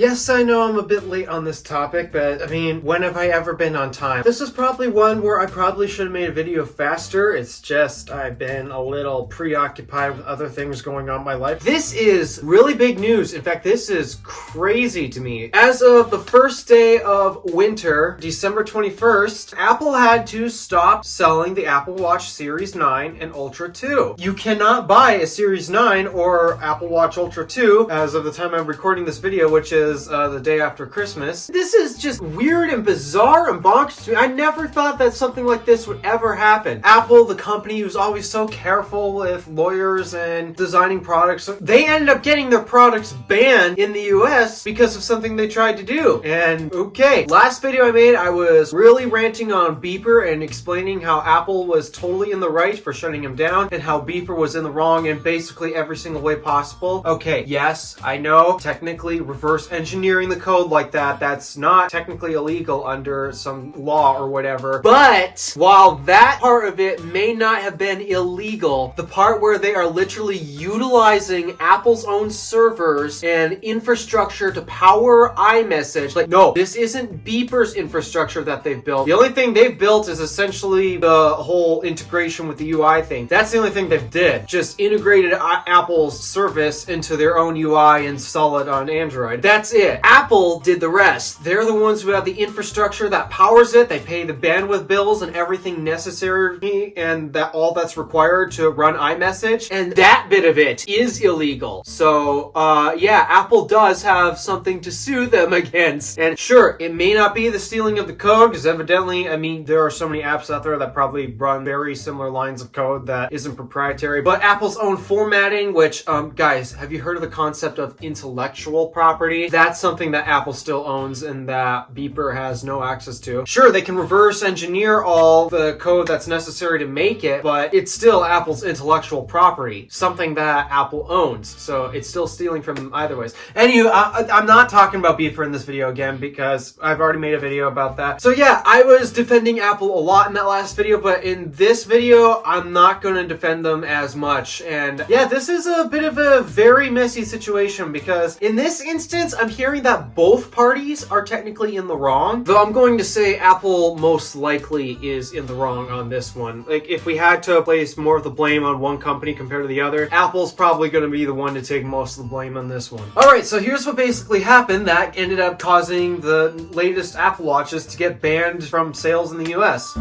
Yes, I know I'm a bit late on this topic, but I mean, when have I ever been on time? This is probably one where I probably should have made a video faster. It's just I've been a little preoccupied with other things going on in my life. This is really big news. In fact, this is crazy to me. As of the first day of winter, December 21st, Apple had to stop selling the Apple Watch Series 9 and Ultra 2. You cannot buy a Series 9 or Apple Watch Ultra 2 as of the time I'm recording this video, which is the day after Christmas. This is just weird and bizarre and bonkers to me. I never thought that something like this would ever happen. Apple, the company who's always so careful with lawyers and designing products, they ended up getting their products banned in the US because of something they tried to do. And okay, last video I made, I was really ranting on Beeper and explaining how Apple was totally in the right for shutting him down and how Beeper was in the wrong in basically every single way possible. Okay, yes, I know, technically reverse engineering the code like that's not technically illegal under some law or whatever. But while that part of it may not have been illegal, the part where they are literally utilizing Apple's own servers and infrastructure to power iMessage, like, no, this isn't Beeper's infrastructure that they've built. The only thing they've built is essentially the whole integration with the UI thing. That's the only thing they've did. Just integrated Apple's service into their own UI and install it on Android. That's it. Apple did the rest. They're the ones who have the infrastructure that powers it. They pay the bandwidth bills and everything necessary and that all that's required to run iMessage. And that bit of it is illegal. So, yeah, Apple does have something to sue them against. And sure, it may not be the stealing of the code, because evidently, I mean, there are so many apps out there that probably run very similar lines of code that isn't proprietary. But Apple's own formatting, which, guys, have you heard of the concept of intellectual property? That's something that Apple still owns and that Beeper has no access to. Sure, they can reverse engineer all the code that's necessary to make it, but it's still Apple's intellectual property, something that Apple owns. So it's still stealing from them either ways. Anywho, I'm not talking about Beeper in this video again because I've already made a video about that. So yeah, I was defending Apple a lot in that last video, but in this video, I'm not going to defend them as much. And yeah, this is a bit of a very messy situation because in this instance, I'm hearing that both parties are technically in the wrong, though I'm going to say Apple most likely is in the wrong on this one. Like, if we had to place more of the blame on one company compared to the other, Apple's probably going to be the one to take most of the blame on this one. Alright, so here's what basically happened that ended up causing the latest Apple Watches to get banned from sales in the US.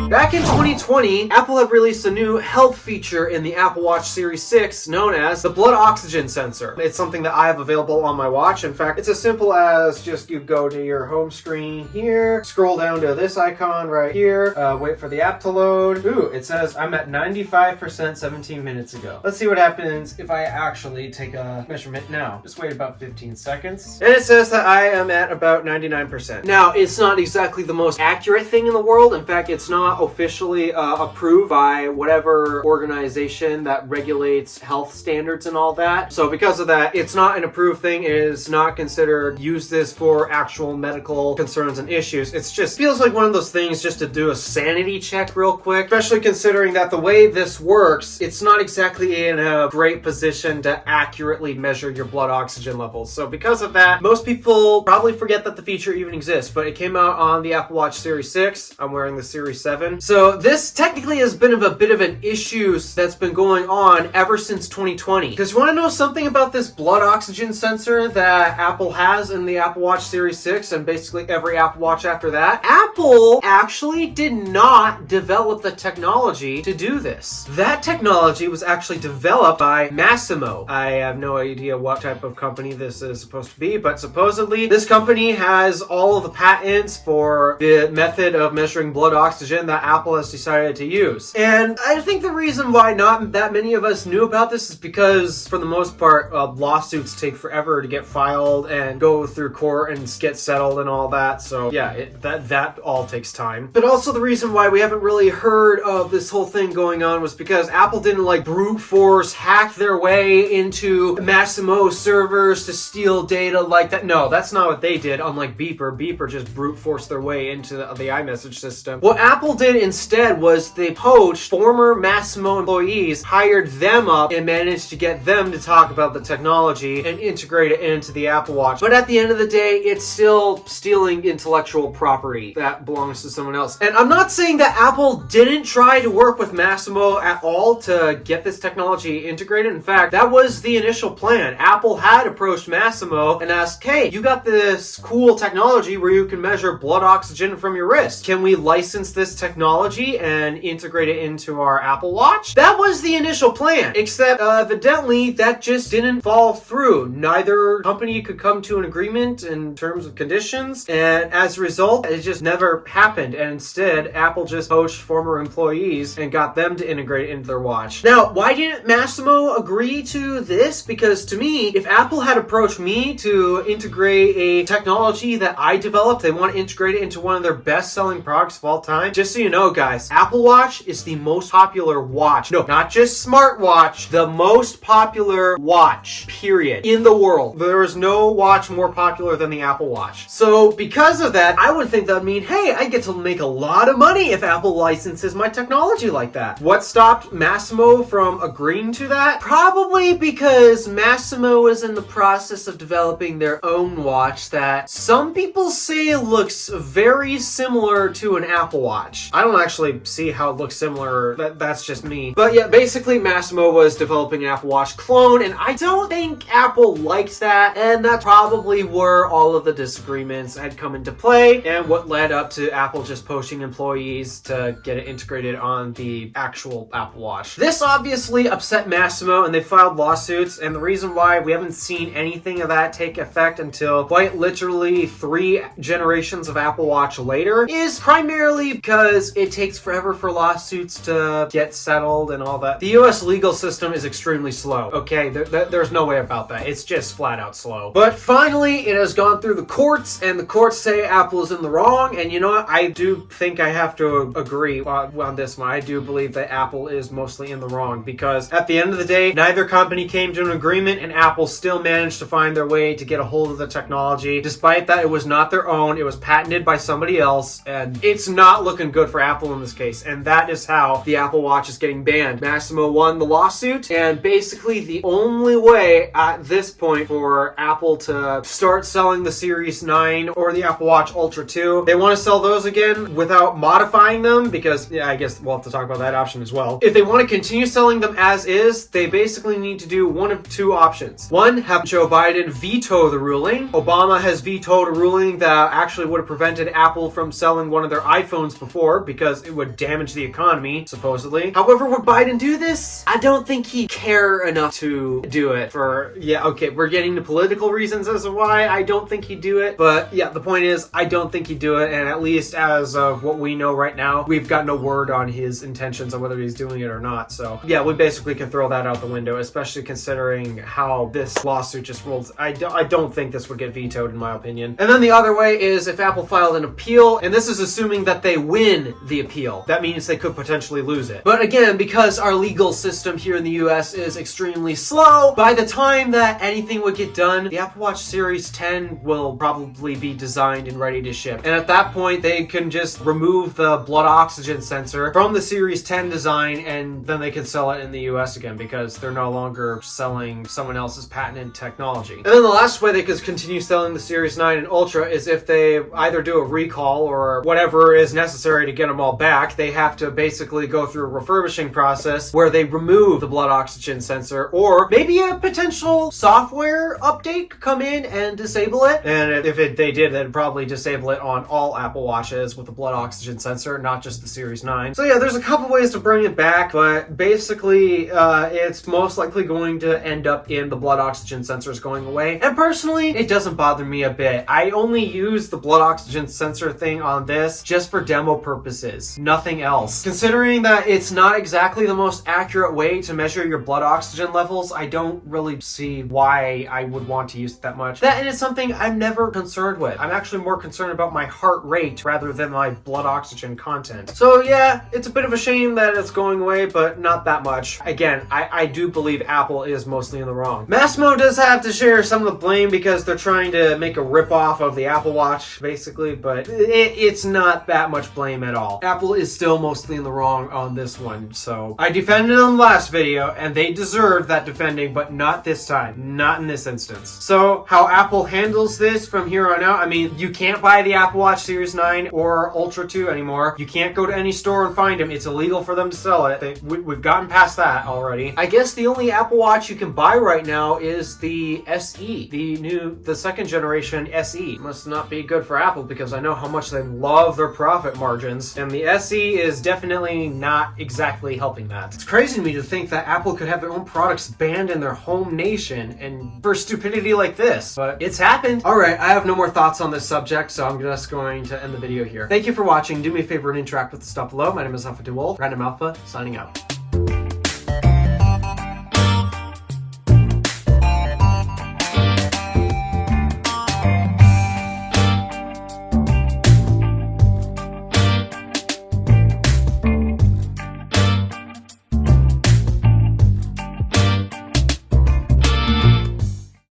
Back in 2020, Apple had released a new health feature in the Apple Watch Series 6 known as the blood oxygen sensor. It's something that I have available on my watch. In fact, it's as simple as just you go to your home screen here, scroll down to this icon right here, wait for the app to load. Ooh, it says I'm at 95% 17 minutes ago. Let's see what happens if I actually take a measurement now. Just wait about 15 seconds. And it says that I am at about 99%. Now, it's not exactly the most accurate thing in the world. In fact, it's not officially approved by whatever organization that regulates health standards and all that. So because of that, it's not an approved thing. It is not considered use this for actual medical concerns and issues. It's just feels like one of those things just to do a sanity check real quick, especially considering that the way this works, it's not exactly in a great position to accurately measure your blood oxygen levels. So because of that, most people probably forget that the feature even exists, but it came out on the Apple Watch Series 6. I'm wearing the Series 7. So this technically has been a bit of an issue that's been going on ever since 2020. Because you want to know something about this blood oxygen sensor that Apple has in the Apple Watch Series 6 and basically every Apple Watch after that? Apple actually did not develop the technology to do this. That technology was actually developed by Masimo. I have no idea what type of company this is supposed to be, but supposedly this company has all of the patents for the method of measuring blood oxygen that Apple has decided to use. And I think the reason why not that many of us knew about this is because, for the most part, lawsuits take forever to get filed and go through court and get settled and all that. So yeah, that all takes time. But also the reason why we haven't really heard of this whole thing going on was because Apple didn't like brute force hack their way into Masimo servers to steal data like that. No, that's not what they did. Unlike Beeper just brute forced their way into the iMessage system. What Apple did did instead was they poached former Masimo employees, hired them up, and managed to get them to talk about the technology and integrate it into the Apple Watch. But at the end of the day, it's still stealing intellectual property that belongs to someone else. And I'm not saying that Apple didn't try to work with Masimo at all to get this technology integrated. In fact, that was the initial plan. Apple had approached Masimo and asked, hey, you got this cool technology where you can measure blood oxygen from your wrist. Can we license this technology and integrate it into our Apple Watch? That was the initial plan, except evidently that just didn't fall through. Neither company could come to an agreement in terms of conditions, and as a result, it just never happened. And instead, Apple just poached former employees and got them to integrate it into their watch. Now, why didn't Masimo agree to this? Because to me, if Apple had approached me to integrate a technology that I developed, they want to integrate it into one of their best-selling products of all time. Just so you know, guys, Apple Watch is the most popular watch. No, not just smartwatch, the most popular watch, period, in the world. There is no watch more popular than the Apple Watch. So because of that, I would think that would mean, hey, I get to make a lot of money if Apple licenses my technology like that. What stopped Masimo from agreeing to that? Probably because Masimo is in the process of developing their own watch that some people say looks very similar to an Apple Watch. I don't actually see how it looks similar. That's just me. But yeah, basically Masimo was developing an Apple Watch clone, and I don't think Apple liked that, and that's probably where all of the disagreements had come into play and what led up to Apple just poaching employees to get it integrated on the actual Apple Watch. This obviously upset Masimo, and they filed lawsuits, and the reason why we haven't seen anything of that take effect until quite literally 3 generations of Apple Watch later is primarily because it takes forever for lawsuits to get settled and all that. The US legal system is extremely slow, okay? There's no way about that. It's just flat out slow. But finally, it has gone through the courts, and the courts say Apple is in the wrong, and you know what? I do think I have to agree on this one. I do believe that Apple is mostly in the wrong, because at the end of the day, neither company came to an agreement, and Apple still managed to find their way to get a hold of the technology. Despite that, it was not their own. It was patented by somebody else, and it's not looking good for Apple in this case, and that is how the Apple Watch is getting banned. Masimo won the lawsuit, and basically the only way at this point for Apple to start selling the Series 9 or the Apple Watch Ultra 2, they want to sell those again without modifying them, because yeah, I guess we'll have to talk about that option as well. If they want to continue selling them as is, they basically need to do one of 2 options. One, have Joe Biden veto the ruling. Obama has vetoed a ruling that actually would have prevented Apple from selling one of their iPhones before because it would damage the economy, supposedly. However, would Biden do this? I don't think he'd care enough to do it for, yeah, okay, we're getting to political reasons as to why I don't think he'd do it. But yeah, the point is, I don't think he'd do it, and at least as of what we know right now, we've got no word on his intentions on whether he's doing it or not. So yeah, we basically can throw that out the window, especially considering how this lawsuit just rolled. I don't think this would get vetoed, in my opinion. And then the other way is if Apple filed an appeal, and this is assuming that they win the appeal. That means they could potentially lose it. But again, because our legal system here in the US is extremely slow, by the time that anything would get done, the Apple Watch Series 10 will probably be designed and ready to ship. And at that point, they can just remove the blood oxygen sensor from the Series 10 design, and then they can sell it in the US again, because they're no longer selling someone else's patented technology. And then the last way they could continue selling the Series 9 and Ultra is if they either do a recall or whatever is necessary to get them all back. They have to basically go through a refurbishing process where they remove the blood oxygen sensor, or maybe a potential software update could come in and disable it. And if they did, they'd probably disable it on all Apple Watches with the blood oxygen sensor, not just the Series 9. So yeah, there's a couple ways to bring it back, but basically it's most likely going to end up in the blood oxygen sensors going away. And personally, it doesn't bother me a bit. I only use the blood oxygen sensor thing on this just for demo purposes, nothing else. Considering that it's not exactly the most accurate way to measure your blood oxygen levels, I don't really see why I would want to use it that much. That and it's something I'm never concerned with. I'm actually more concerned about my heart rate rather than my blood oxygen content. So yeah, it's a bit of a shame that it's going away, but not that much. Again, I do believe Apple is mostly in the wrong. Masimo does have to share some of the blame because they're trying to make a ripoff of the Apple Watch, basically, but it's not that much blame at all. Apple is still mostly in the wrong on this one, so I defended them last video, and they deserve that defending, but not this time. Not in this instance. So, how Apple handles this from here on out, I mean, you can't buy the Apple Watch Series 9 or Ultra 2 anymore. You can't go to any store and find them. It's illegal for them to sell it. We've gotten past that already. I guess the only Apple Watch you can buy right now is the SE, the second generation SE. Must not be good for Apple because I know how much they love their profit margins, and the SE is definitely not exactly helping that. It's crazy to me to think that Apple could have their own products banned in their home nation and for stupidity like this, but it's happened. Alright, I have no more thoughts on this subject, so I'm just going to end the video here. Thank you for watching. Do me a favor and interact with the stuff below. My name is DeWolf, Random Alpha, signing out.